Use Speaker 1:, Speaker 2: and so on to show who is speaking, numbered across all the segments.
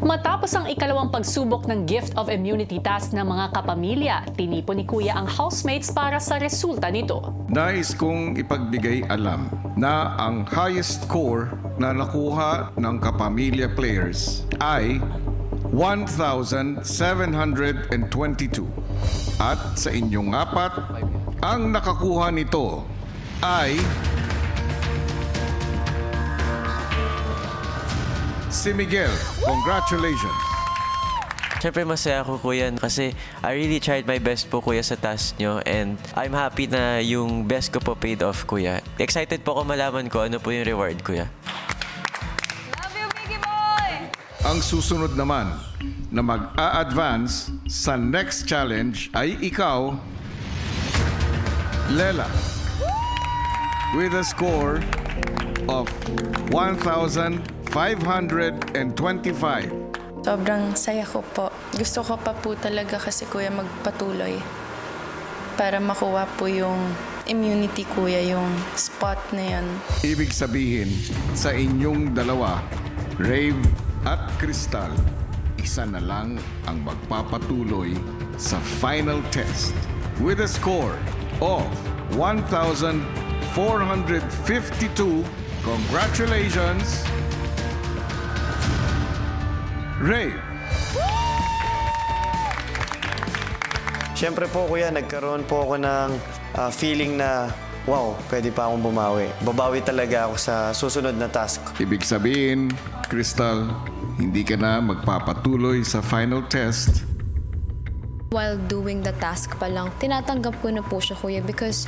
Speaker 1: Matapos ang ikalawang pagsubok ng Gift of Immunity task ng mga kapamilya, tinipon ni Kuya ang housemates para sa resulta nito.
Speaker 2: Nais kong ipagbigay alam na ang highest score na nakuha ng kapamilya players ay 1,722. At sa inyong apat, ang nakakuha nito ay si Miguel. Congratulations!
Speaker 3: Siyempre masaya ako, Kuya, kasi I really tried my best po, Kuya, sa task nyo. And I'm happy na yung best ko po paid off, Kuya. Excited po ako malaman ko ano po yung reward, Kuya.
Speaker 4: Love you, Biggie Boy!
Speaker 2: Ang susunod naman na mag-a-advance sa next challenge ay ikaw, Lela, with a score of 1,525.
Speaker 5: Sobrang saya ko po. Gusto ko pa po talaga kasi kuya magpatuloy para makuha po yung immunity, kuya, yung spot na yan.
Speaker 2: Ibig sabihin, sa inyong dalawa, Rave at Crystal, isa na lang ang magpapatuloy sa final test with a score of 1,452. Congratulations, Rave!
Speaker 6: Siyempre po, Kuya, nagkaroon po ako ng feeling na, wow, pwede pa akong bumawi. Babawi talaga ako sa susunod na task.
Speaker 2: Ibig sabihin, Crystal, hindi ka na magpapatuloy sa final test.
Speaker 7: While doing the task pa lang, tinatanggap ko na po siya, kuya, because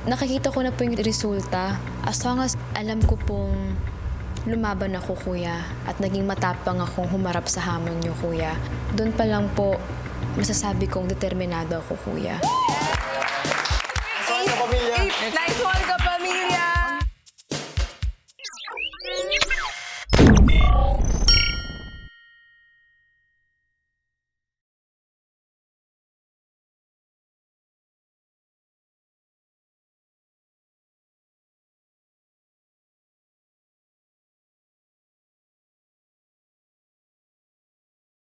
Speaker 7: nakikita ko na po yung resulta. As long as alam ko pong lumaban ako, kuya, at naging matapang akong humarap sa hamon niyo, kuya, doon pa lang po masasabi kong determinado ako, kuya.